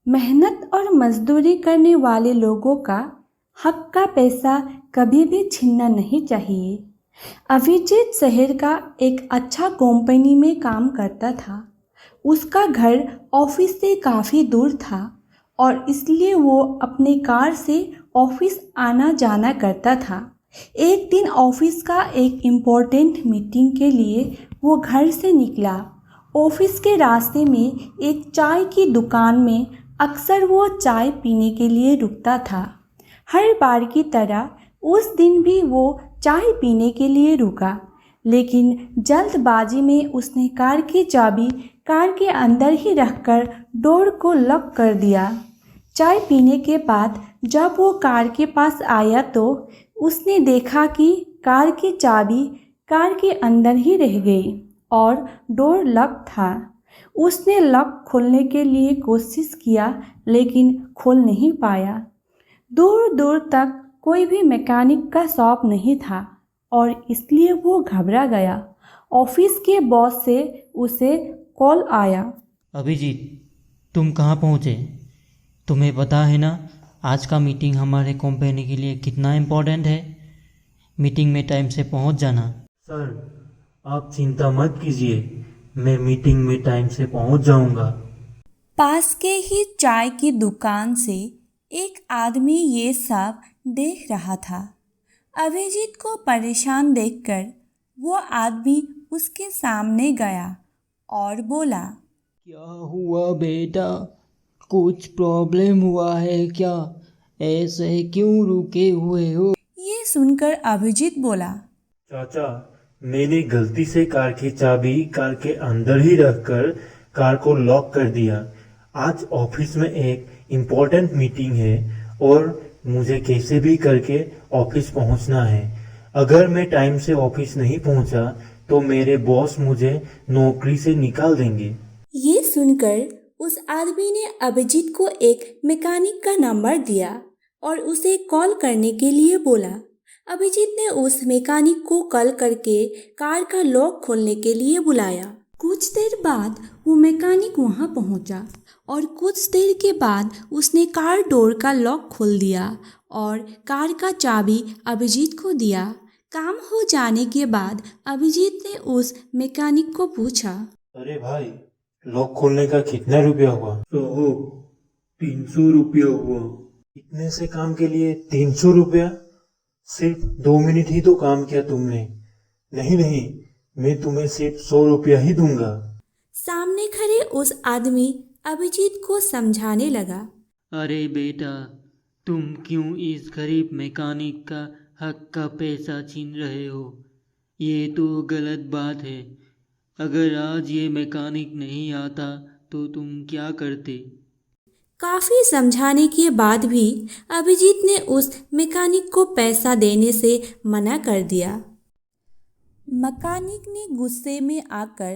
मेहनत और मजदूरी करने वाले लोगों का हक का पैसा कभी भी छीनना नहीं चाहिए। अभिजीत शहर का एक अच्छा कंपनी में काम करता था। उसका घर ऑफिस से काफ़ी दूर था और इसलिए वो अपने कार से ऑफिस आना जाना करता था। एक दिन ऑफिस का एक इम्पोर्टेंट मीटिंग के लिए वो घर से निकला। ऑफिस के रास्ते में एक चाय की दुकान में अक्सर वो चाय पीने के लिए रुकता था। हर बार की तरह उस दिन भी वो चाय पीने के लिए रुका, लेकिन जल्दबाजी में उसने कार की चाबी कार के अंदर ही रखकर डोर को लॉक कर दिया। चाय पीने के बाद जब वो कार के पास आया तो उसने देखा कि कार की चाबी कार के अंदर ही रह गई और डोर लॉक था। उसने लॉक खोलने के लिए कोशिश किया लेकिन खोल नहीं पाया। दूर दूर तक कोई भी मैकेनिक का शॉप नहीं था और इसलिए वो घबरा गया। ऑफिस के बॉस से उसे कॉल आया। अभिजीत, तुम कहाँ पहुँचे? तुम्हें पता है ना आज का मीटिंग हमारे कंपनी के लिए कितना इम्पोर्टेंट है। मीटिंग में टाइम से पहुँच जाना। सर, आप चिंता मत कीजिए, मैं मीटिंग में टाइम से पहुंच जाऊंगा। पास के ही चाय की दुकान से एक आदमी ये सब देख रहा था। अभिजीत को परेशान देखकर वो आदमी उसके सामने गया और बोला, क्या हुआ बेटा? कुछ प्रॉब्लम हुआ है क्या? ऐसे क्यों रुके हुए हो? ये सुनकर अभिजीत बोला, चाचा, मैंने गलती से कार की चाबी कार के अंदर ही रखकर कार को लॉक कर दिया। आज ऑफिस में एक इम्पोर्टेंट मीटिंग है और मुझे कैसे भी करके ऑफिस पहुंचना है। अगर मैं टाइम से ऑफिस नहीं पहुंचा तो मेरे बॉस मुझे नौकरी से निकाल देंगे। ये सुनकर उस आदमी ने अभिजीत को एक मैकेनिक का नंबर दिया और उसे कॉल करने के लिए बोला। अभिजीत ने उस मैकेनिक को कॉल करके कार का लॉक खोलने के लिए बुलाया। कुछ देर बाद वो मैकेनिक वहां पहुंचा और कुछ देर के बाद उसने कार डोर का लॉक खोल दिया और कार का चाबी अभिजीत को दिया। काम हो जाने के बाद अभिजीत ने उस मैकेनिक को पूछा, अरे भाई, लॉक खोलने का कितना रुपया हुआ? तो 300 रुपया हुआ। इतने से काम के लिए 300 रुपया? सिर्फ 2 मिनट ही तो काम किया तुमने। नहीं नहीं, मैं तुम्हें सिर्फ 100 रुपया ही दूंगा। सामने खड़े उस आदमी अभिजीत को समझाने लगा, अरे बेटा, तुम क्यों इस गरीब मैकेनिक का हक का पैसा छीन रहे हो? ये तो गलत बात है। अगर आज ये मैकेनिक नहीं आता तो तुम क्या करते? काफी समझाने के बाद भी अभिजीत ने उस मैकेनिक को पैसा देने से मना कर दिया। मैकेनिक ने गुस्से में आकर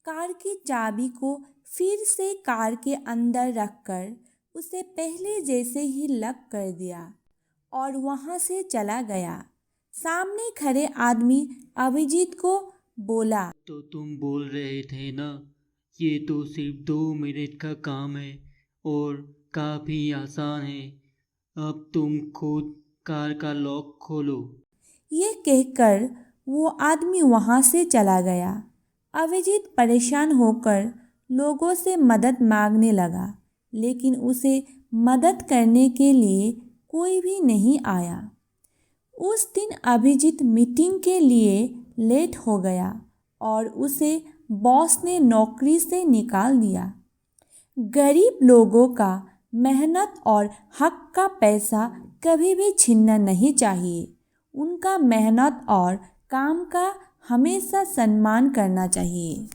कार की चाबी को फिर से कार के अंदर रखकर उसे पहले जैसे ही लॉक कर दिया और वहां से चला गया। सामने खड़े आदमी अभिजीत को बोला, तो तुम बोल रहे थे ना, ये तो सिर्फ 2 मिनट का काम है और काफ़ी आसान है। अब तुम खुद कार का लॉक खोलो। ये कहकर वो आदमी वहां से चला गया। अभिजीत परेशान होकर लोगों से मदद मांगने लगा, लेकिन उसे मदद करने के लिए कोई भी नहीं आया। उस दिन अभिजीत मीटिंग के लिए लेट हो गया और उसे बॉस ने नौकरी से निकाल दिया। गरीब लोगों का मेहनत और हक का पैसा कभी भी छीनना नहीं चाहिए। उनका मेहनत और काम का हमेशा सम्मान करना चाहिए।